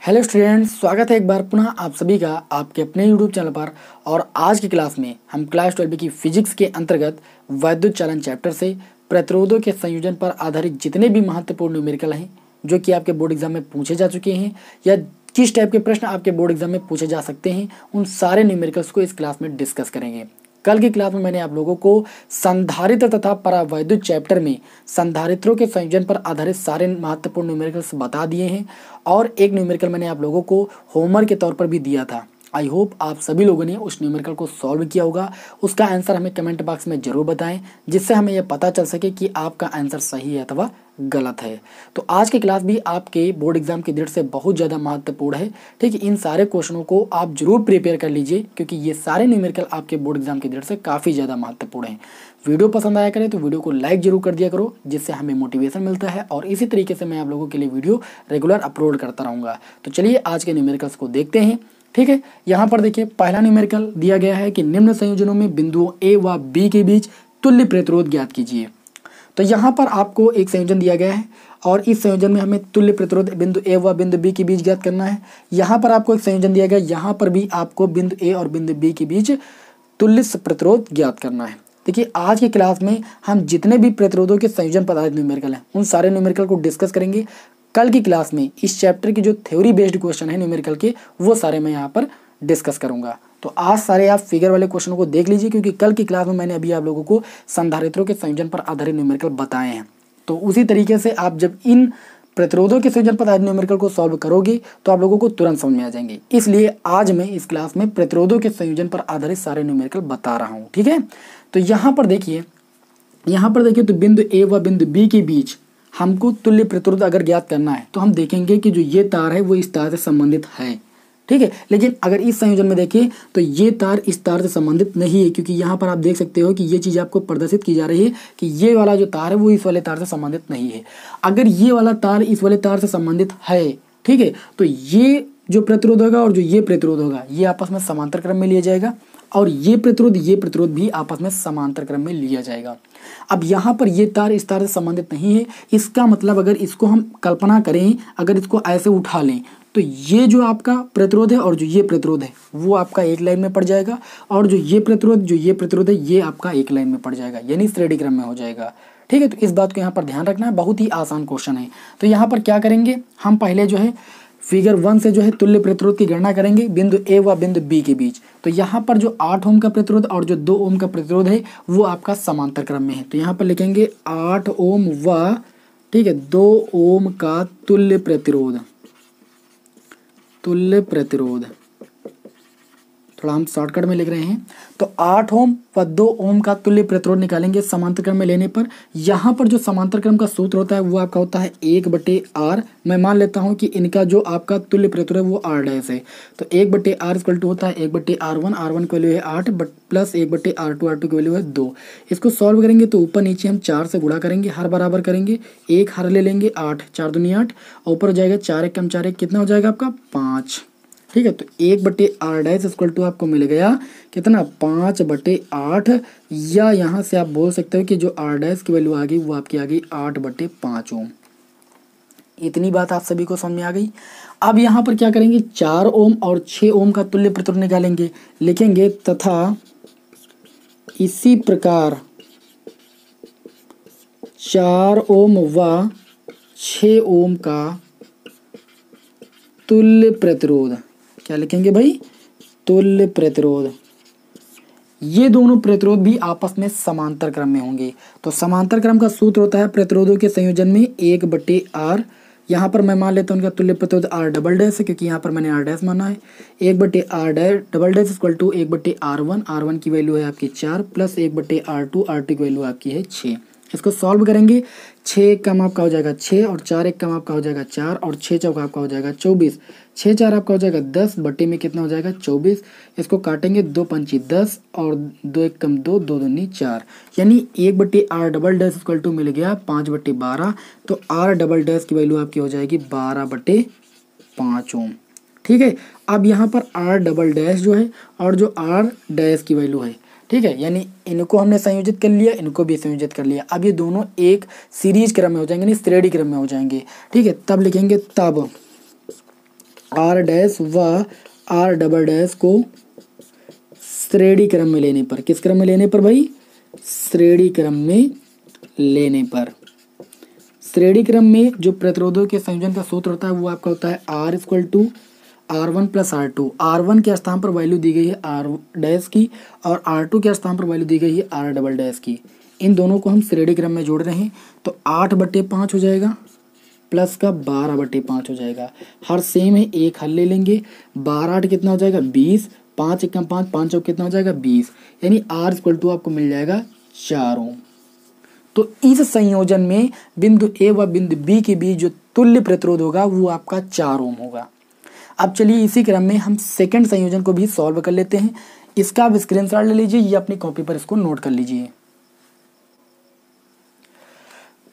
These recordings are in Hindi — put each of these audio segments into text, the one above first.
हेलो स्टूडेंट्स, स्वागत है एक बार पुनः आप सभी का आपके अपने यूट्यूब चैनल पर। और आज की क्लास में हम क्लास 12 की फिजिक्स के अंतर्गत वैद्युत चालन चैप्टर से प्रतिरोधों के संयोजन पर आधारित जितने भी महत्वपूर्ण न्यूमेरिकल हैं जो कि आपके बोर्ड एग्जाम में पूछे जा चुके हैं या किस टाइप के प्रश्न आपके बोर्ड एग्जाम में पूछे जा सकते हैं, उन सारे न्यूमेरिकल्स को इस क्लास में डिस्कस करेंगे। कल की क्लास में मैंने आप लोगों को संधारित्र तथा परावैद्युत चैप्टर में संधारित्रों के संयोजन पर आधारित सारे महत्वपूर्ण न्यूमेरिकल्स बता दिए हैं और एक न्यूमेरिकल मैंने आप लोगों को होमवर्क के तौर पर भी दिया था। आई होप आप सभी लोगों ने उस न्यूमेरिकल को सॉल्व किया होगा। उसका आंसर हमें कमेंट बॉक्स में जरूर बताएं, जिससे हमें यह पता चल सके कि आपका आंसर सही है अथवा गलत है। तो आज की क्लास भी आपके बोर्ड एग्जाम की दृष्टि से बहुत ज़्यादा महत्वपूर्ण है। ठीक है, इन सारे क्वेश्चनों को आप जरूर प्रिपेयर कर लीजिए क्योंकि ये सारे न्यूमेरिकल आपके बोर्ड एग्जाम की दृष्टि से काफ़ी ज़्यादा महत्वपूर्ण हैं। वीडियो पसंद आया करें तो वीडियो को लाइक जरूर कर दिया करो, जिससे हमें मोटिवेशन मिलता है और इसी तरीके से मैं आप लोगों के लिए वीडियो रेगुलर अपलोड करता रहूँगा। तो चलिए आज के न्यूमेरिकल्स को देखते हैं। ठीक है, यहाँ पर देखिए पहला न्यूमेरिकल दिया गया है कि निम्न संयोजनों में बिंदुओं ए व बी के बीच तुल्य प्रतिरोध ज्ञात कीजिए। तो यहाँ पर आपको एक संयोजन दिया गया है और इस संयोजन में हमें तुल्य प्रतिरोध बिंदु ए व बिंदु बी के बीच ज्ञात करना है। यहाँ पर आपको एक संयोजन दिया गया, यहाँ पर भी आपको बिंदु ए और बिंदु बी के बीच तुल्य प्रतिरोध ज्ञात करना है। देखिए आज की क्लास में हम जितने भी प्रतिरोधों के संयोजन पर आधारित न्यूमेरिकल हैं उन सारे न्यूमेरिकल को डिस्कस करेंगे। कल की क्लास में इस चैप्टर की जो थ्योरी बेस्ड क्वेश्चन है न्यूमेरिकल के, वो सारे मैं यहाँ पर डिस्कस करूंगा। तो आज सारे आप फिगर वाले क्वेश्चनों को देख लीजिए क्योंकि कल की क्लास में मैंने अभी आप लोगों को संधारित्रों के संयोजन पर आधारित न्यूमेरिकल बताए हैं। तो उसी तरीके से आप जब इन प्रतिरोधों के संयोजन पर आधारित न्यूमेरिकल को सॉल्व करोगे तो आप लोगों को तुरंत समझ में आ जाएंगे। इसलिए आज मैं इस क्लास में प्रतिरोधों के संयोजन पर आधारित सारे न्यूमेरिकल बता रहा हूँ। ठीक है, तो यहाँ पर देखिए तो बिंदु ए व बिंदु बी के बीच हमको तुल्य प्रतिरोध अगर ज्ञात करना है तो हम देखेंगे कि जो ये तार है वो इस तार से संबंधित है। ठीक है, लेकिन अगर इस संयोजन में देखें तो ये तार इस तार से संबंधित नहीं है, क्योंकि यहाँ पर आप देख सकते हो कि ये चीज़ आपको प्रदर्शित की जा रही है कि ये वाला जो तार है वो इस वाले तार से संबंधित नहीं है। अगर ये वाला तार इस वाले तार से संबंधित है, ठीक है, तो ये जो प्रतिरोध होगा और जो ये प्रतिरोध होगा ये आपस में समांतर क्रम में लिया जाएगा और ये प्रतिरोध भी आपस में समांतर क्रम में लिया जाएगा। अब यहाँ पर ये तार इस तार से संबंधित नहीं है, इसका मतलब अगर इसको हम कल्पना करें, अगर इसको ऐसे उठा लें तो ये जो आपका प्रतिरोध है और जो ये प्रतिरोध है वो आपका एक लाइन में पड़ जाएगा और जो ये प्रतिरोध है ये आपका एक लाइन में पड़ जाएगा, यानी श्रेणी क्रम में हो जाएगा। ठीक है, तो इस बात को यहाँ पर ध्यान रखना है, बहुत ही आसान क्वेश्चन है। तो यहाँ पर क्या करेंगे, हम पहले जो है फिगर 1 से जो है तुल्य प्रतिरोध की गणना करेंगे बिंदु ए व बिंदु बी के बीच। तो यहाँ पर जो 8 ओम का प्रतिरोध और जो 2 ओम का प्रतिरोध है वो आपका समांतर क्रम में है। तो यहाँ पर लिखेंगे 8 ओम व 2 ओम का तुल्य प्रतिरोध। थोड़ा हम शॉर्टकट में लिख रहे हैं। तो 8 ओम व 2 ओम का तुल्य प्रतिरोध निकालेंगे समांतर क्रम में लेने पर। यहाँ पर जो समांतर क्रम का सूत्र होता है वो आपका होता है 1/r। मैं मान लेता हूँ कि इनका जो आपका तुल्य प्रतिरोध है वो r डैश है। तो 1/r इक्वल टू होता है 1/r1, r1 की वैल्यू है 8 प्लस 1/r2, r2 की वैल्यू है 2। इसको सॉल्व करेंगे तो ऊपर नीचे हम 4 से गुणा करेंगे, हर बराबर करेंगे, एक हर ले लेंगे 8, 4 दूनी 8 और ऊपर हो जाएगा 4 एक कम 4 एक, कितना हो जाएगा आपका 5। ठीक है, तो 1/r डैश इक्वल टू आपको मिल गया कितना 5/8, या यहाँ से आप बोल सकते हो कि जो r डैश की वैल्यू आ गई वो आपकी आ गई 8/5 ओम। इतनी बात आप सभी को समझ में आ गई। अब यहाँ पर क्या करेंगे, 4 ओम और 6 ओम का तुल्य प्रतिरोध निकालेंगे। लिखेंगे तथा इसी प्रकार 4 ओम व 6 ओम का तुल्य प्रतिरोध, क्या लिखेंगे भाई, तुल्य प्रतिरोध। ये दोनों प्रतिरोध भी आपस में समांतर क्रम में होंगे। तो समांतर क्रम का सूत्र होता है प्रतिरोधों के संयोजन में 1/r। यहाँ पर मैं मान लेता हूँ उनका तुल्य प्रतिरोध r डबल डैश है, क्योंकि यहाँ पर मैंने r डैश माना है। 1/r double dash equal to 1/r1, r1 की वैल्यू है आपकी 4 प्लस 1/r2, r2 की वैल्यू आपकी है 6। इसको सॉल्व करेंगे, 6 एक कम आपका हो जाएगा 6 और 4 एक कम आपका हो जाएगा 4 और 6 चौका आपका हो जाएगा 24, 6 4 आपका हो जाएगा 10, बट्टे में कितना हो जाएगा 24। इसको काटेंगे 2 पंची 10 और 2 एक कम 2, 2 दूनी 4, यानी 1/r double dash equal to मिल गया 5/12। तो r डबल डैश की वैल्यू आपकी हो जाएगी 12/5 ओम। ठीक है, अब यहाँ पर r डबल डैश जो है और जो r डैश की वैल्यू है, ठीक है, यानी इनको हमने संयोजित कर लिया, इनको भी संयोजित कर लिया। अब ये दोनों एक सीरीज क्रम में हो जाएंगे, नहीं श्रेणी क्रम में हो जाएंगे। ठीक है, तब लिखेंगे तब आर डैश व आर डबल डैश को श्रेणी क्रम में लेने पर, किस क्रम में लेने पर भाई, श्रेणी क्रम में लेने पर। श्रेणी क्रम में जो प्रतिरोधों के संयोजन का सूत्र होता है वो आपका होता है R equal to R1 plus R2। R1 के स्थान पर वैल्यू दी गई है R डैश की और R2 के स्थान पर वैल्यू दी गई है R डबल डैश की। इन दोनों को हम श्रेणी क्रम में जोड़ रहे हैं तो 8/5 हो जाएगा प्लस का 12/5 हो जाएगा। हर सेम है, एक हल ले लेंगे। 12 कितना हो जाएगा 20, 5 एकम 5, 5 चौक कितना हो जाएगा 20, यानी R इक्वल टू आपको मिल जाएगा 4 ओम। तो इस संयोजन में बिंदु ए व बिंदु बी के बीच जो तुल्य प्रतिरोध होगा वो आपका 4 ओम होगा। अब चलिए इसी क्रम में हम सेकंड संयोजन को भी सॉल्व कर लेते हैं। इसका आप स्क्रीनशॉट ले लीजिए या अपनी कॉपी पर इसको नोट कर लीजिए।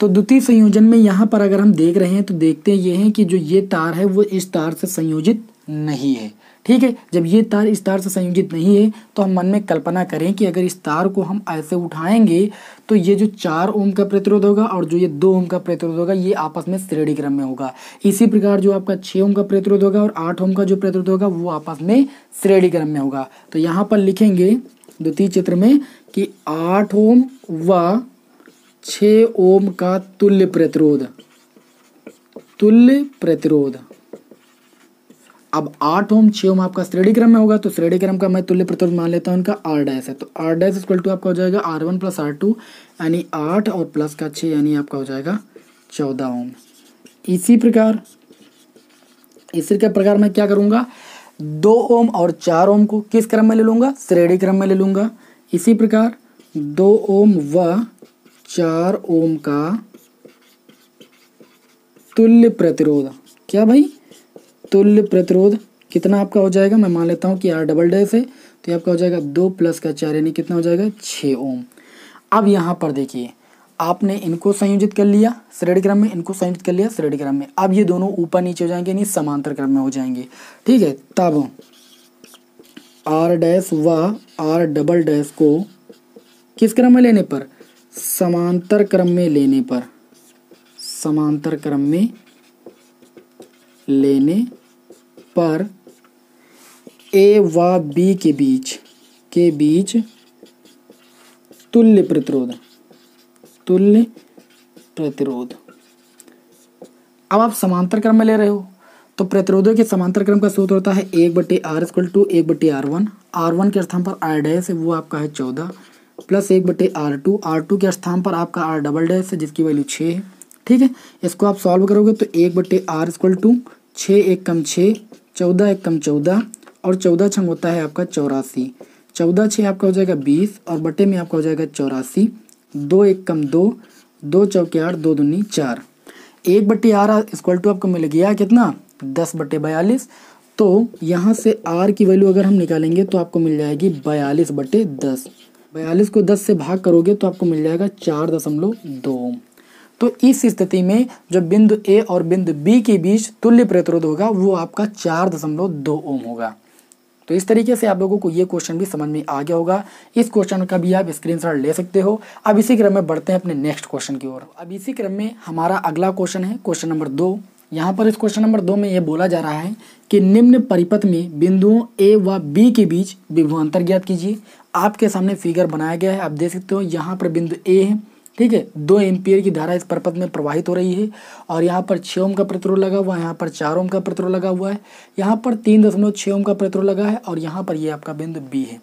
तो द्वितीय संयोजन में यहाँ पर अगर हम देख रहे हैं तो देखते हैं ये है कि जो ये तार है वो इस तार से संयोजित नहीं है। ठीक है, जब ये तार इस तार से संयोजित नहीं है तो हम मन में कल्पना करें कि अगर इस तार को हम ऐसे उठाएंगे तो ये जो 4 ओम का प्रतिरोध होगा और जो ये 2 ओम का प्रतिरोध होगा ये आपस में श्रेणी क्रम में होगा। इसी प्रकार जो आपका 6 ओम का प्रतिरोध होगा और 8 ओम का जो प्रतिरोध होगा वो आपस में श्रेणी क्रम में होगा। तो यहाँ पर लिखेंगे द्वितीय चित्र में कि 8 ओम व 6 ओम का तुल्य प्रतिरोध, तुल्य प्रतिरोध। अब 8 ओम 6 ओम आपका श्रेणी क्रम में होगा तो श्रेणी क्रम का मैं तुल्य प्रतिरोध मान लेता हूं उनका R डैश है। तो R डैश इक्वल टू आपका हो जाएगा R1 प्लस R2 यानी 8 और प्लस का 6 यानी आपका हो जाएगा 14 ओम। इसी प्रकार मैं क्या करूंगा 2 ओम और 4 ओम को किस क्रम में ले लूंगा, श्रेणी क्रम में ले लूंगा। इसी प्रकार 2 ओम व 4 ओम का तुल्य प्रतिरोध, क्या भाई, तुल्य प्रतिरोध कितना आपका हो जाएगा, मैं मान लेता हूं कि R डबल डैश है तो ये आपका हो जाएगा 2 प्लस का 4 यानी कितना हो जाएगा 6 ओम। अब यहाँ पर देखिए आपने इनको संयोजित कर लिया श्रेणी क्रम में, इनको संयोजित कर लिया श्रेणी क्रम में। अब ये दोनों ऊपर नीचे हो जाएंगे यानी समांतर क्रम में हो जाएंगे। ठीक है, तब R डैश व R डबल डैश को किस क्रम में लेने पर, समांतर क्रम में लेने पर, समांतर क्रम में लेने पर ए व बी के बीच तुल्य प्रतिरोध, तुल्य प्रतिरोध। अब आप समांतर क्रम में ले रहे हो तो प्रतिरोधों के समांतर क्रम का सूत्र होता है 1/R equal to 1/R1। R1 के स्थान पर R डैश है वो आपका है 14 प्लस 1/R2। R2 के स्थान पर आपका R डबल डैश है जिसकी वैल्यू 6 है। ठीक है, इसको आप सॉल्व करोगे तो 1/R इक्वल टू 6 एक कम 6, 14 एक कम 14 और 14 छंग होता है आपका 84। 14 6 आपका हो जाएगा 20 और बटे में आपका हो जाएगा 84। 2 एक कम 2, 2 चौके 8, 2 दूनी 4। 1/R इक्वल टू आपको मिल गया कितना 10/42। तो यहाँ से R की वैल्यू अगर हम निकालेंगे तो आपको मिल जाएगी 42/10। 42 को 10 से भाग करोगे तो आपको मिल जाएगा 4.2 ओम। तो इस स्थिति में जो बिंदु ए और बिंदु बी के बीच तुल्य प्रतिरोध होगा वो आपका 4.2 ओम होगा। तो इस तरीके से आप लोगों को ये क्वेश्चन भी समझ में आ गया होगा। इस क्वेश्चन का भी आप स्क्रीनशॉट ले सकते हो। अब इसी क्रम में बढ़ते हैं अपने नेक्स्ट क्वेश्चन की ओर। अब इसी क्रम में हमारा अगला क्वेश्चन है क्वेश्चन नंबर 2। यहाँ पर इस क्वेश्चन नंबर 2 में ये बोला जा रहा है कि निम्न परिपथ में बिंदुओं ए व बी के बीच विभवांतर ज्ञात कीजिए। आपके सामने फिगर बनाया गया है, आप देख सकते हो। यहाँ पर बिंदु ए है, ठीक है, 2 एम्पियर की धारा इस परिपथ में प्रवाहित हो रही है और यहाँ पर 6 ओम का प्रतिरोध लगा हुआ है, यहाँ पर 4 ओम का प्रतिरोध लगा हुआ है, यहाँ पर 3.6 ओम का प्रतिरोध लगा है और यहाँ पर ये आपका बिंदु बी है।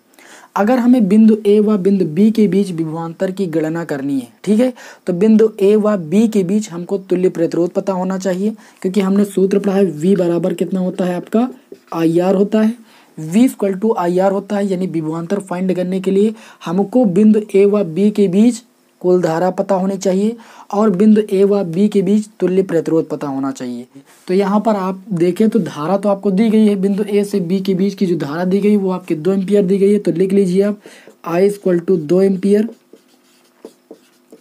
अगर हमें बिंदु ए व बिंदु बी के बीच विभवांतर की गणना करनी है, ठीक है, तो बिंदु ए व बी के बीच हमको तुल्य प्रतिरोध पता होना चाहिए, क्योंकि हमने सूत्र पढ़ा है V बराबर कितना होता है आपका IR होता है। V इक्वल टू IR होता है, यानी विभवांतर फाइंड करने के लिए हमको बिंदु ए व बी के बीच कुल धारा पता होनी चाहिए और बिंदु ए व बी के बीच तुल्य प्रतिरोध पता होना चाहिए। तो यहाँ पर आप देखें तो धारा तो आपको दी गई है, बिंदु ए से बी के बीच की जो धारा दी गई वो आपके 2 एम्पियर दी गई है। तो लिख लीजिए आप I इक्वल टू 2 एम्पियर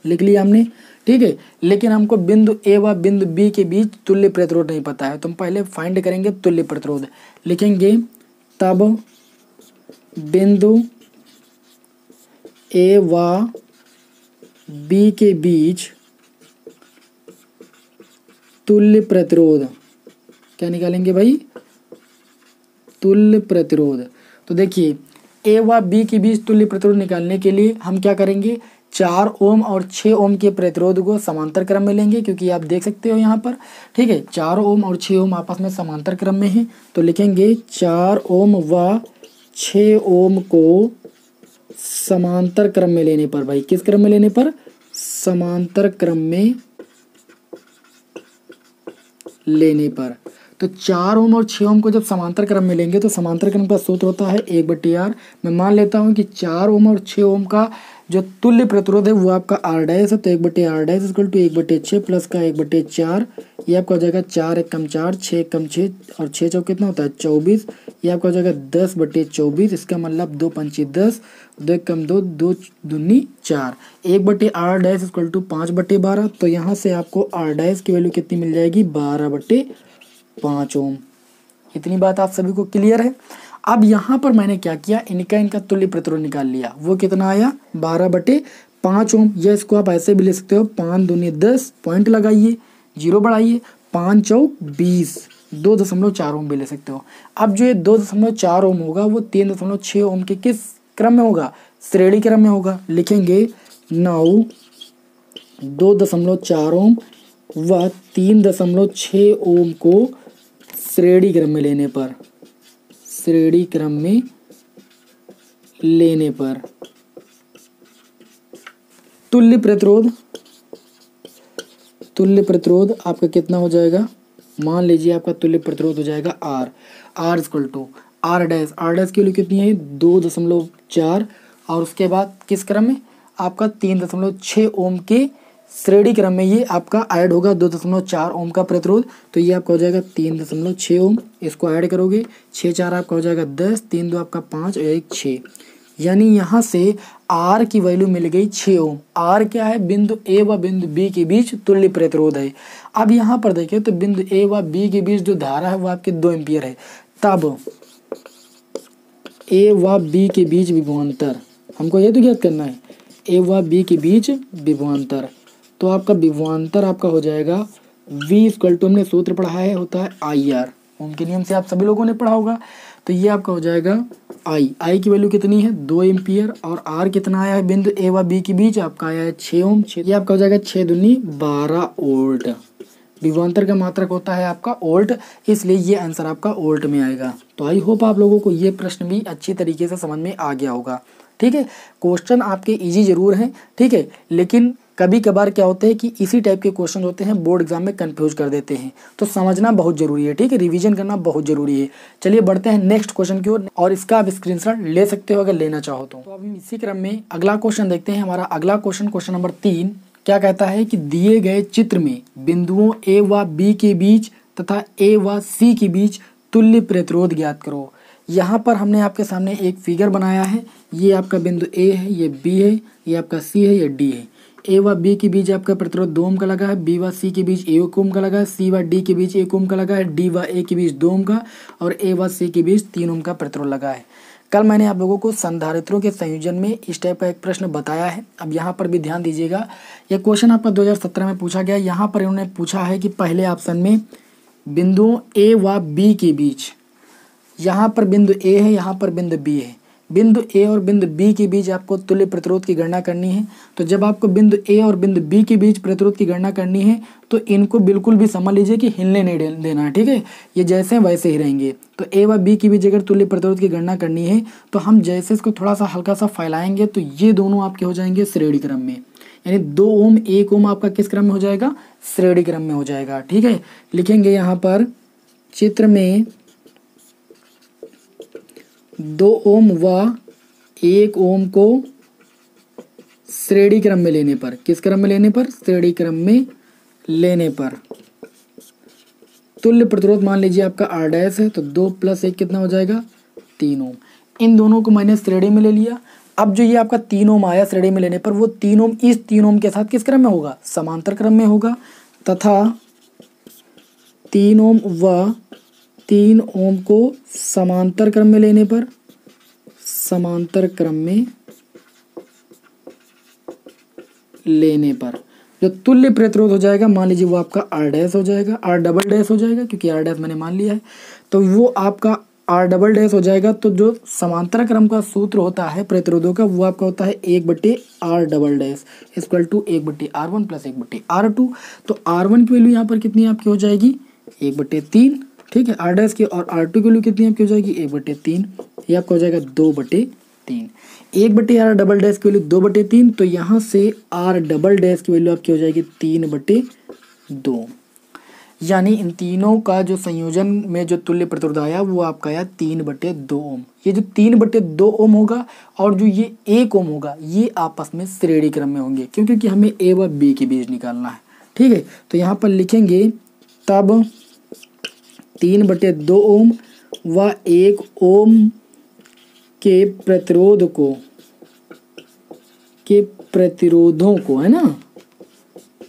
लिख लिया हमने, ठीक है। लेकिन हमको बिंदु ए व बिंदु बी के बीच तुल्य प्रतिरोध नहीं पता है, तो हम पहले फाइंड करेंगे तुल्य प्रतिरोध। लिखेंगे तब बिंदु ए व बी के बीच तुल्य प्रतिरोध, क्या निकालेंगे भाई, तुल्य प्रतिरोध। तो देखिए ए व बी के बीच तुल्य प्रतिरोध निकालने के लिए हम क्या करेंगे, 4 ओम और 6 ओम के प्रतिरोध को समांतर क्रम में लेंगे, क्योंकि आप देख सकते हो यहाँ पर, ठीक है, 4 ओम और 6 ओम आपस में समांतर क्रम में है। तो लिखेंगे 4 ओम व 6 ओम को समांतर क्रम में लेने पर, भाई किस क्रम में लेने पर, समांतर क्रम में लेने पर। तो 4 ओम और 6 ओम को जब समांतर क्रम में लेंगे तो समांतर क्रम का सूत्र होता है 1/r। मैं मान लेता हूं कि 4 ओम और 6 ओम का जो तुल्य प्रतिरोध है वो आपका r डैश है, तो 1/r इक्वल टू 1/6 प्लस का 1/4, ये आपका हो जाएगा 4 1 कम 4 6 1 कम 6 और 6 चौक कितना होता है 24, ये आपका हो जाएगा 10/24। इसका मतलब 2 पंची 10, 2 1 कम 2, 2 दूनी 4, 1/r डैश इक्वल टू 5/12। तो यहाँ से आपको r डैश की वैल्यू कितनी मिल जाएगी, 12/5 ओम। इतनी बात आप सभी को क्लियर है। अब यहाँ पर मैंने क्या किया, इनका तुल्य प्रतिरोध निकाल लिया, वो कितना आया 12/5 ओम। या इसको आप ऐसे भी ले सकते हो, 5 दूनी 10, पॉइंट लगाइए, 0 बढ़ाइए, 5 चौक 20, 2.4 ओम भी ले सकते हो। अब जो ये 2.4 ओम होगा वो 3.6 ओम के किस क्रम में होगा, श्रेणी क्रम में होगा। लिखेंगे 9 2.4 ओम व 3.6 ओम को श्रेणी क्रम में लेने पर, श्रेणी क्रम में लेने पर तुल्य प्रतिरोध आपका कितना हो जाएगा, मान लीजिए आपका तुल्य प्रतिरोध हो जाएगा R equal to R dash की वैल्यू कितनी है 2.4, और उसके बाद किस क्रम में आपका 3.6 ओम के श्रेणी क्रम में ये आपका ऐड होगा 2.4 ओम का प्रतिरोध। तो ये आपका हो जाएगा 3.6 ओम, इसको ऐड करोगे 6 4 आपका हो जाएगा 10, 3 2 आपका 5 और 1 6, यानी यहाँ से R की वैल्यू मिल गई 6 ओम। R क्या है, बिंदु A व बिंदु B के बीच तुल्य प्रतिरोध है। अब यहाँ पर देखिए तो बिंदु A व B के बीच जो धारा है वो आपके 2 एम्पियर है। तब A व B के बीच विभवांतर, हमको ये तो ज्ञात करना है, A व B के बीच विभवांतर। तो आपका विभवांतर आपका हो जाएगा V इक्वल टू, हमने सूत्र पढ़ा है, होता है IR, ओम के नियम से आप सभी लोगों ने पढ़ा होगा। तो ये आपका हो जाएगा I की वैल्यू कितनी है 2 एम्पियर, और R कितना आया है बिंदु A व B के बीच, आपका आया है 6 ओम। ये आपका हो जाएगा 6 दूनी 12 वोल्ट। विभवांतर का मात्रक होता है आपका वोल्ट, इसलिए ये आंसर आपका वोल्ट में आएगा। तो आई होप आप लोगों को ये प्रश्न भी अच्छी तरीके से समझ में आ गया होगा। ठीक है, क्वेश्चन आपके इजी जरूर हैं, ठीक है, लेकिन कभी कभार क्या होता है कि इसी टाइप के क्वेश्चन होते हैं बोर्ड एग्जाम में कंफ्यूज कर देते हैं, तो समझना बहुत जरूरी है। ठीक है, रिवीजन करना बहुत जरूरी है। चलिए बढ़ते हैं नेक्स्ट क्वेश्चन की ओर, और इसका आप स्क्रीनशॉट ले सकते हो अगर लेना चाहो तो। अब हम इसी क्रम में अगला क्वेश्चन देखते हैं। हमारा अगला क्वेश्चन नंबर 3 क्या कहता है कि दिए गए चित्र में बिंदुओं A व B के बीच तथा A व C के बीच तुल्य प्रतिरोध ज्ञात करो। यहाँ पर हमने आपके सामने एक फिगर बनाया है, ये आपका बिंदु A है, ये B है, ये आपका C है, ये D है। A व B के बीच आपका प्रतिरोध 2 ओम का लगा है, B व C के बीच 1 ओम का लगा है, C व D के बीच 1 ओम का लगा है, D व A के बीच 2 ओम का, और A व C के बीच 3 ओम का प्रतिरोध लगा है। कल मैंने आप लोगों को संधारित्रों के संयोजन में इस टाइप का एक प्रश्न बताया है। अब यहाँ पर भी ध्यान दीजिएगा, यह क्वेश्चन आपका 2017 में पूछा गया। यहाँ पर इन्होंने पूछा है कि पहले ऑप्शन में बिंदुओं A व B के बीच, यहाँ पर बिंदु A है, यहाँ पर बिंदु B है, बिंदु A और बिंदु B के बीच आपको तुल्य प्रतिरोध की गणना करनी है। तो जब आपको बिंदु A और बिंदु B के बीच प्रतिरोध की गणना करनी है तो इनको बिल्कुल भी समझ लीजिए कि हिलने नहीं देना है। ठीक है, ये जैसे वैसे ही रहेंगे। तो A व B के बीच अगर तुल्य प्रतिरोध की गणना करनी है तो हम जैसे इसको थोड़ा सा हल्का सा फैलाएंगे तो ये दोनों आपके हो जाएंगे श्रेणी क्रम में, यानी 2 ओम 1 ओम आपका किस क्रम में हो जाएगा, श्रेणी क्रम में हो जाएगा। ठीक है, लिखेंगे यहाँ पर चित्र में 2 ओम व 1 ओम को श्रेणी क्रम में लेने पर, किस क्रम में लेने पर, श्रेणी क्रम में लेने पर तुल्य प्रतिरोध मान लीजिए आपका R डैश है, तो 2 + 1 कितना हो जाएगा 3 ओम। इन दोनों को मैंने श्रेणी में ले लिया। अब जो ये आपका 3 ओम आया श्रेणी में लेने पर, वो 3 ओम इस 3 ओम के साथ किस क्रम में होगा, समांतर क्रम में होगा, तथा 3 ओम व 3 ओम को समांतर क्रम में लेने पर, समांतर क्रम में लेने पर जो तुल्य प्रतिरोध हो जाएगा मान लीजिए वो आपका R डैश हो जाएगा, R डबल डैश हो जाएगा, क्योंकि R डैश मैंने मान लिया है। तो वो आपका आर डबल डैश हो जाएगा। तो जो समांतर क्रम का सूत्र होता है प्रतिरोधों का वो आपका होता है 1/r double dash equal to 1/r1 plus 1/r2। तो R1 की वैल्यू यहाँ पर कितनी आपकी हो जाएगी 1/3, ठीक है, R डैश की, और R2 की वैल्यू कितनी आपकी हो जाएगी 1/3, ये आपका हो जाएगा 2/3। 1/r डबल डैश की वैल्यू 2/3, तो यहाँ से R डबल डैश की वैल्यू आपकी हो जाएगी 3/2, यानी इन तीनों का जो संयोजन में जो तुल्य प्रतिरोध आया वो आपका आया 3/2 ओम। ये जो 3/2 ओम होगा और जो ये 1 ओम होगा ये आपस में श्रेणी क्रम में होंगे, क्योंकि हमें ए व बी के बीच निकालना है, ठीक है। तो यहाँ पर लिखेंगे तब 3/2 ओम व 1 ओम के प्रतिरोधों को है ना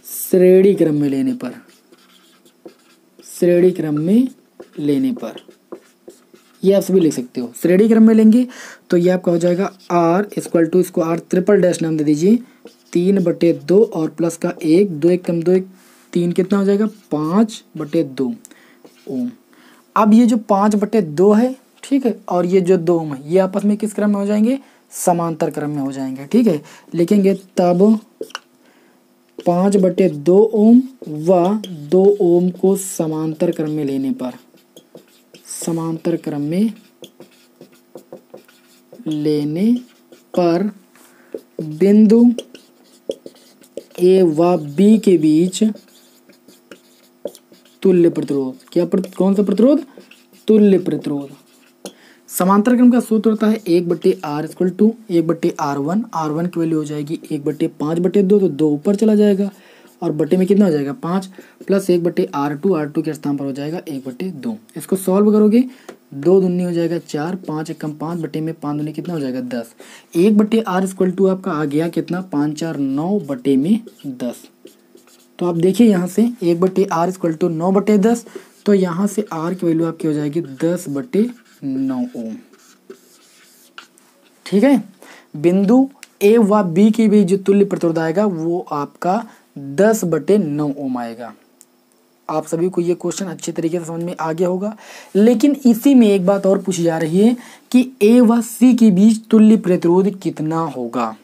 श्रेणी क्रम में लेने पर ये आप सभी लिख सकते हो। श्रेणी क्रम में लेंगे तो ये आपका हो जाएगा R इक्वल टू, इसको R ट्रिपल डैश नाम दे दीजिए, 3/2 और प्लस का 1, 2 1 कम 2 1 3, कितना हो जाएगा 5/2 ओम। अब ये जो 5/2 है, ठीक है, और ये जो 2 ओम है ये आपस में किस क्रम में हो जाएंगे समांतर क्रम में हो जाएंगे, ठीक है। लिखेंगे तब 5/2 ओम व 2 ओम को समांतर क्रम में लेने पर बिंदु ए व बी के बीच तुल्य प्रतिरोध, कौन सा प्रतिरोध तुल्य प्रतिरोध। समांतर क्रम का सूत्र होता है 1/r equal to 1/r1, R1 की वैल्यू हो जाएगी 1/5/2, तो 2 ऊपर चला जाएगा और बटे में कितना हो जाएगा 5, प्लस 1/r2, R2 के स्थान पर हो जाएगा 1/2। इसको सॉल्व करोगे 2 दूनी हो जाएगा 4, 5 एकम 5, बटे में 5 दूनी कितना हो जाएगा 10। 1/r इक्वल टू आपका आ गया कितना 5 4 9 बटे में 10। तो आप देखिए यहाँ से 1/r इक्वल टू 9/10, तो यहाँ से r की वैल्यू आपकी हो जाएगी 10/9 ओम, ठीक है। बिंदु ए व बी के बीच जो तुल्य प्रतिरोध आएगा वो आपका 10/9 ओम आएगा। आप सभी को ये क्वेश्चन अच्छे तरीके से समझ में आ गया होगा। लेकिन इसी में एक बात और पूछी जा रही है कि ए व सी के बीच तुल्य प्रतिरोध कितना होगा,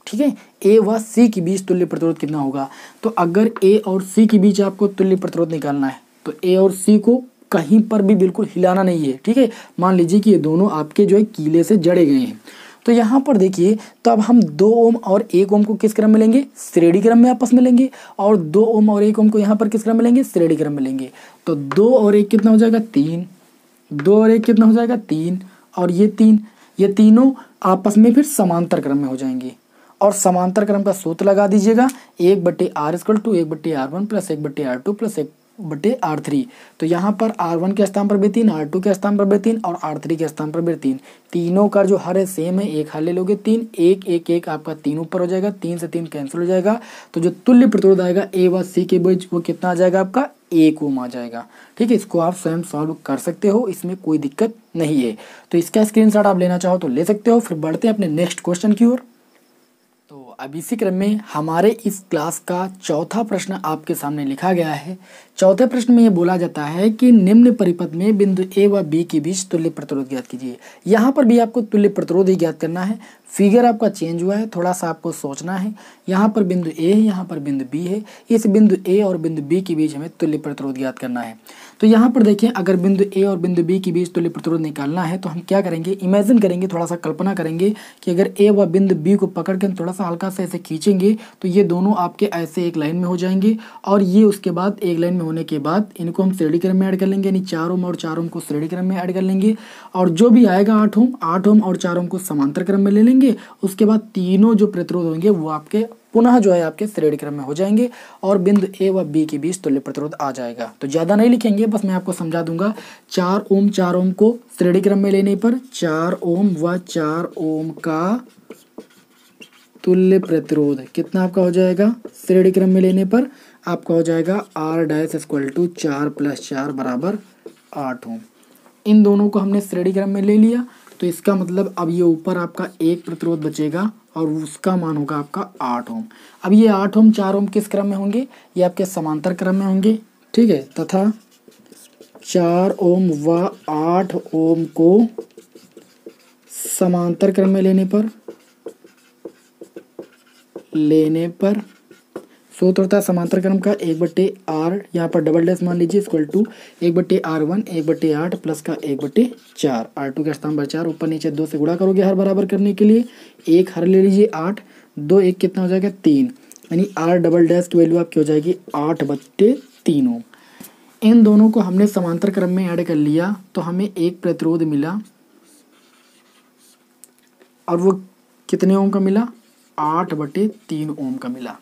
ठीक है। ए व सी के बीच तुल्य प्रतिरोध कितना होगा, तो अगर ए और सी के बीच आपको तुल्य प्रतिरोध निकालना है तो ए और सी को कहीं पर भी बिल्कुल हिलाना नहीं है, ठीक है। मान लीजिए कि ये दोनों आपके जो है कीले से जड़े गए हैं, तो यहाँ पर देखिए, तो अब हम 2 ओम और 1 ओम को किस क्रम में लेंगे श्रेणी क्रम में आपस में लेंगे, और 2 ओम और 1 ओम को यहाँ पर किस क्रम में लेंगे श्रेणी क्रम में लेंगे। तो 2 और 1 कितना हो जाएगा 3, 2 और 1 कितना हो जाएगा 3, और ये 3, ये तीनों आपस में फिर समांतर क्रम में हो जाएंगे। और समांतर क्रम का सूत्र लगा दीजिएगा 1/r equal to 1/r1 plus 1/r2 plus 1/r3। तो यहाँ पर R1 के स्थान पर भी 3, R2 के स्थान पर भी 3 और R3 के स्थान पर भी 3। तीनों का जो हर है सेम है, एक हल ले लोगे 3, 1 1 1 आपका 3 ऊपर हो जाएगा, 3 से 3 कैंसिल हो जाएगा। तो जो तुल्य प्रतिरोध आएगा ए व सी के बीच वो कितना आ जाएगा आपका 1 ओम आ जाएगा, ठीक है। इसको आप स्वयं सॉल्व कर सकते हो, इसमें कोई दिक्कत नहीं है। तो इसका स्क्रीनशॉट आप लेना चाहो तो ले सकते हो। फिर बढ़ते हैं अपने नेक्स्ट क्वेश्चन की ओर। तो अब इसी क्रम में हमारे इस क्लास का चौथा प्रश्न आपके सामने लिखा गया है। चौथे प्रश्न में ये बोला जाता है कि निम्न परिपथ में बिंदु ए व बी के बीच तुल्य प्रतिरोध ज्ञात कीजिए। यहाँ पर भी आपको तुल्य प्रतिरोध ही ज्ञात करना है। फिगर आपका चेंज हुआ है, थोड़ा सा आपको सोचना है। यहाँ पर बिंदु ए है, यहाँ पर बिंदु बी है। इस बिंदु ए और बिंदु बी के बीच हमें तुल्य प्रतिरोध ज्ञात करना है। तो यहाँ पर देखिए, अगर बिंदु ए और बिंदु बी के बीच तुल्य प्रतिरोध निकालना है तो हम क्या करेंगे, इमेजिन करेंगे, थोड़ा सा कल्पना करेंगे कि अगर ए व बिंदु बी को पकड़ के थोड़ा सा हल्का सा ऐसे खींचेंगे तो ये दोनों आपके ऐसे एक लाइन में हो जाएंगे, और ये उसके बाद एक लाइन में होने के बाद इनको हम श्रेणी क्रम में ऐड कर लेंगे, यानी 4 ओम और 4 ओम को श्रेणी क्रम में ऐड कर लेंगे, और जो भी आएगा 8 ओम और 4 ओम को समांतर क्रम में ले लेंगे। उसके बाद तीनों जो प्रतिरोध होंगे वो आपके पुनः जो है आपके श्रेणी क्रम में हो जाएंगे और बिंदु ए व बी के बीच तुल्य प्रतिरोध आ जाएगा। तो ज़्यादा नहीं लिखेंगे, बस मैं आपको समझा दूंगा। 4 ओम को श्रेणी क्रम में लेने पर 4 ओम व 4 ओम का तुल्य प्रतिरोध कितना आपका हो जाएगा, श्रेणी क्रम में लेने पर आपका हो जाएगा R डैश इक्वल टू 4 + 4 बराबर 8 ओम। इन दोनों को हमने श्रेणी क्रम में ले लिया, तो इसका मतलब अब ये ऊपर आपका एक प्रतिरोध बचेगा और उसका मान होगा आपका 8 ओम। अब ये 8 ओम 4 ओम किस क्रम में होंगे, ये आपके समांतर क्रम में होंगे, ठीक है। तथा 4 ओम व 8 ओम को समांतर क्रम में लेने पर सूत्र होता है समांतर क्रम का 1/r, यहाँ पर डबल डैश मान लीजिए, इक्वल टू 1/r1 1/8 प्लस का 1/4। R2 का स्थान पर 4, ऊपर नीचे 2 से गुणा करोगे हर बराबर करने के लिए। एक हर ले लीजिए 8, 2 1 कितना हो जाएगा 3, यानी R डबल डैश की वैल्यू आपकी हो जाएगी 8/3 ओम। इन दोनों को हमने समांतर क्रम में ऐड कर लिया तो हमें एक प्रतिरोध मिला, और वो कितने ओम का मिला? 8/3 ओम का मिला।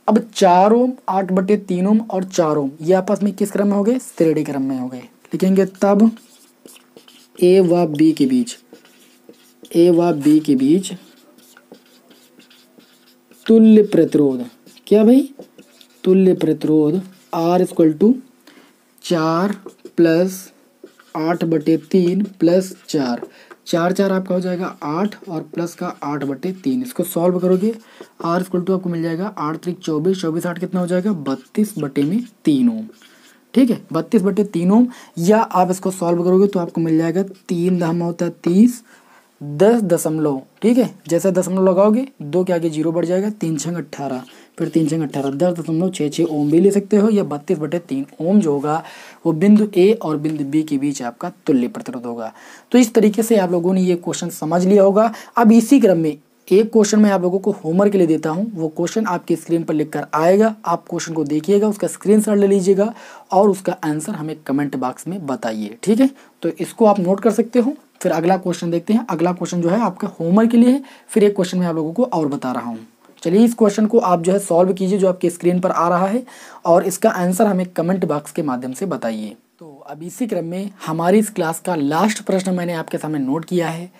अब 4 ओम 8/3 ओम और 4 ओम ये आपस में किस क्रम में हो गए? श्रेणी क्रम में हो गए। लिखेंगे तब ए व बी के बीच तुल्य प्रतिरोध, क्या भाई? तुल्य प्रतिरोध R equal to 4 plus 8/3 plus 4, 4 आपका हो जाएगा 8 और प्लस का 8/3। इसको सॉल्व करोगे R इक्वल टू आपको मिल जाएगा 8 3 24, 24 8 कितना हो जाएगा? 32/3 ओम। ठीक है, 32/3 ओम। या आप इसको सॉल्व करोगे तो आपको मिल जाएगा 3 दशमलव होता है 30, 10 दशमलव, ठीक है, जैसे दशमलव लगाओगे 2 के आगे 0 बढ़ जाएगा, 3 6 18, फिर 3 6 18, 10.66 ओम भी ले सकते हो, या 32/3 ओम जो होगा वो बिंदु ए और बिंदु बी के बीच आपका तुल्य प्रतिरोध होगा। तो इस तरीके से आप लोगों ने ये क्वेश्चन समझ लिया होगा। अब इसी क्रम में एक क्वेश्चन मैं आप लोगों को होमवर्क के लिए देता हूँ, वो क्वेश्चन आपकी स्क्रीन पर लिखकर आएगा, आप क्वेश्चन को देखिएगा, उसका स्क्रीनशॉट ले लीजिएगा और उसका आंसर हमें कमेंट बॉक्स में बताइए। ठीक है, तो इसको आप नोट कर सकते हो। फिर अगला क्वेश्चन देखते हैं। अगला क्वेश्चन जो है आपका होमवर्क के लिए है, फिर एक क्वेश्चन मैं आप लोगों को और बता रहा हूँ। चलिए इस क्वेश्चन को आप जो है सॉल्व कीजिए जो आपके स्क्रीन पर आ रहा है, और इसका आंसर हमें कमेंट बॉक्स के माध्यम से बताइए। तो अब इसी क्रम में हमारी इस क्लास का लास्ट प्रश्न मैंने आपके सामने नोट किया है।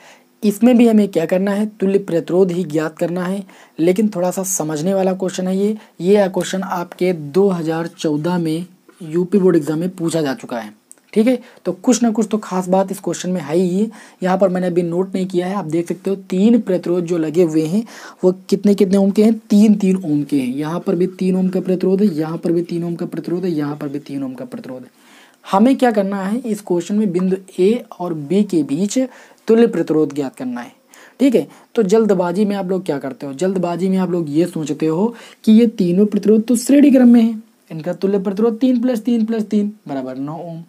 इसमें भी हमें क्या करना है? तुल्य प्रतिरोध ही ज्ञात करना है, लेकिन थोड़ा सा समझने वाला क्वेश्चन है ये क्वेश्चन आपके 2014 में यूपी बोर्ड एग्जाम में पूछा जा चुका है। ठीक है, तो कुछ ना कुछ तो खास बात इस क्वेश्चन में है ही। यहाँ पर मैंने अभी नोट नहीं किया है, आप देख सकते हो 3 प्रतिरोध जो लगे हुए हैं वो कितने कितने ओम के हैं? 3 ओम के हैं। यहाँ पर भी 3 ओम का प्रतिरोध है, यहाँ पर भी 3 ओम का प्रतिरोध है, यहाँ पर भी 3 ओम का प्रतिरोध है। हमें क्या करना है? इस क्वेश्चन में बिंदु ए और बी के बीच तुल्य प्रतिरोध ज्ञात करना है। ठीक है, तो जल्दबाजी में आप लोग क्या करते हो? जल्दबाजी में आप लोग ये सोचते हो कि ये तीनों प्रतिरोध तो श्रेणी क्रम में है, इनका तुल्य प्रतिरोध 3 + 3 + 3 बराबर 9 ओम।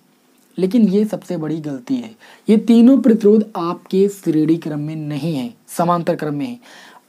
लेकिन ये सबसे बड़ी गलती है। ये तीनों प्रतिरोध आपके श्रेणी क्रम में नहीं है, समांतर क्रम में है।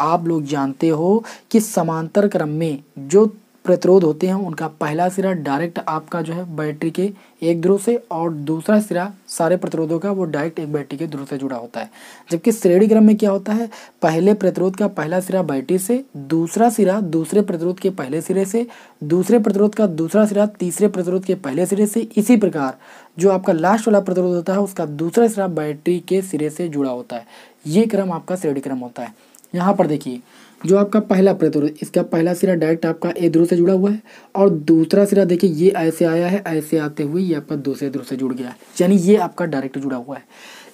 आप लोग जानते हो कि समांतर क्रम में जो प्रतिरोध होते हैं उनका पहला सिरा डायरेक्ट आपका जो है बैटरी के एक ध्रुव से, और दूसरा सिरा सारे प्रतिरोधों का वो डायरेक्ट एक बैटरी के ध्रुव से जुड़ा होता है। जबकि श्रेणी क्रम में क्या होता है? पहले प्रतिरोध का पहला सिरा बैटरी से, दूसरा सिरा दूसरे प्रतिरोध के पहले सिरे से, दूसरे प्रतिरोध का दूसरा सिरा तीसरे प्रतिरोध के पहले सिरे से, इसी प्रकार जो आपका लास्ट वाला प्रतिरोध होता है उसका दूसरा सिरा बैटरी के सिरे से जुड़ा होता है। ये क्रम आपका श्रेणी क्रम होता है। यहाँ पर देखिए, जो आपका पहला प्रतिरोध, इसका पहला सिरा डायरेक्ट आपका ए ध्रुव से जुड़ा हुआ है, और दूसरा सिरा देखिए ये ऐसे आया है, ऐसे आते हुए ये आपका दूसरे ध्रुव से जुड़ गया है, यानी ये आपका डायरेक्ट जुड़ा हुआ है।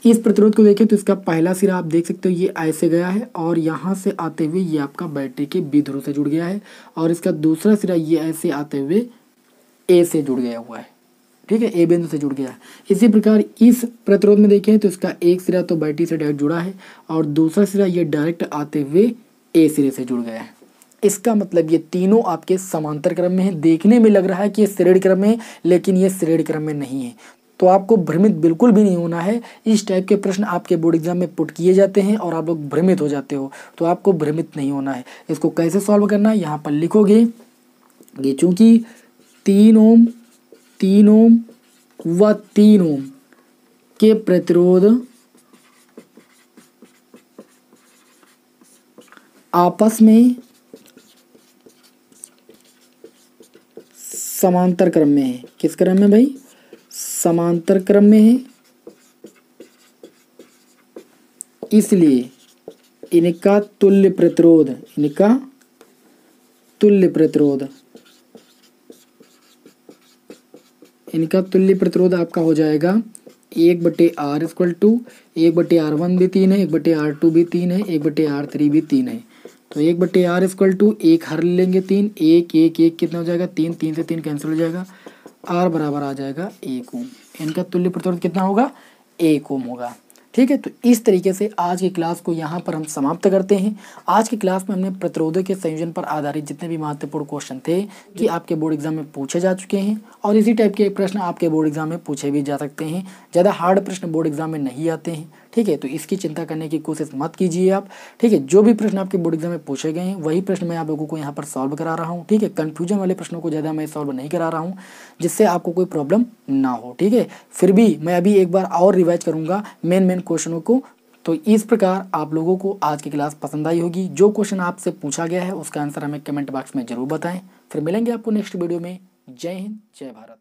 इस प्रतिरोध को देखिए तो इसका पहला सिरा आप देख सकते हो ये ऐसे गया है, और यहाँ से आते हुए ये आपका बैटरी के बी ध्रुव से जुड़ गया है, और इसका दूसरा सिरा ये ऐसे आते हुए ए से जुड़ गया हुआ है। ठीक है, ए बिंदु से जुड़ गया है। इसी प्रकार इस प्रतिरोध में देखें तो इसका एक सिरा तो बैटरी से डायरेक्ट जुड़ा है, और दूसरा सिरा ये डायरेक्ट आते हुए ए सिरे से जुड़ गया है। इसका मतलब ये तीनों आपके समांतर क्रम में है। देखने में लग रहा है कि ये श्रेणी क्रम में है, लेकिन ये श्रेणी क्रम में नहीं है। तो आपको भ्रमित बिल्कुल भी नहीं होना है। इस टाइप के प्रश्न आपके बोर्ड एग्जाम में पुट किए जाते हैं और आप लोग भ्रमित हो जाते हो, तो आपको भ्रमित नहीं होना है। इसको कैसे सॉल्व करना है यहाँ पर लिखोगे कि चूंकि 3 ओम व 3 ओम के प्रतिरोध आपस में समांतर क्रम में है। किस क्रम में भाई? समांतर क्रम में है। इसलिए इनका तुल्य प्रतिरोध आपका हो जाएगा 1/r इक्वल टू 1/r1 भी 3 है, 1/r2 भी 3 है, 1/r3 भी 3 है। तो 1/r इक्वल टू 1 हर लेंगे 3, 1 1 1 कितना हो जाएगा? 3, 3 से 3 कैंसिल हो जाएगा, R बराबर आ जाएगा 1 ओम। इनका तुल्य प्रतिरोध कितना होगा? 1 ओम होगा। ठीक है, तो इस तरीके से आज की क्लास को यहाँ पर हम समाप्त करते हैं। आज की क्लास में हमने प्रतिरोधों के संयोजन पर आधारित जितने भी महत्वपूर्ण क्वेश्चन थे कि आपके बोर्ड एग्जाम में पूछे जा चुके हैं, और इसी टाइप के प्रश्न आपके बोर्ड एग्जाम में पूछे भी जा सकते हैं। ज़्यादा हार्ड प्रश्न बोर्ड एग्जाम में नहीं आते हैं। ठीक है, तो इसकी चिंता करने की कोशिश मत कीजिए आप। ठीक है, जो भी प्रश्न आपके बोर्ड एग्जाम में पूछे गए हैं वही प्रश्न मैं आप लोगों को यहाँ पर सॉल्व करा रहा हूँ। ठीक है, कन्फ्यूजन वाले प्रश्नों को ज़्यादा मैं सॉल्व नहीं करा रहा हूँ, जिससे आपको कोई प्रॉब्लम ना हो। ठीक है, फिर भी मैं अभी एक बार और रिवाइज करूँगा मेन क्वेश्चनों को। तो इस प्रकार आप लोगों को आज की क्लास पसंद आई होगी। जो क्वेश्चन आपसे पूछा गया है उसका आंसर हमें कमेंट बॉक्स में जरूर बताएं। फिर मिलेंगे आपको नेक्स्ट वीडियो में। जय हिंद, जय भारत।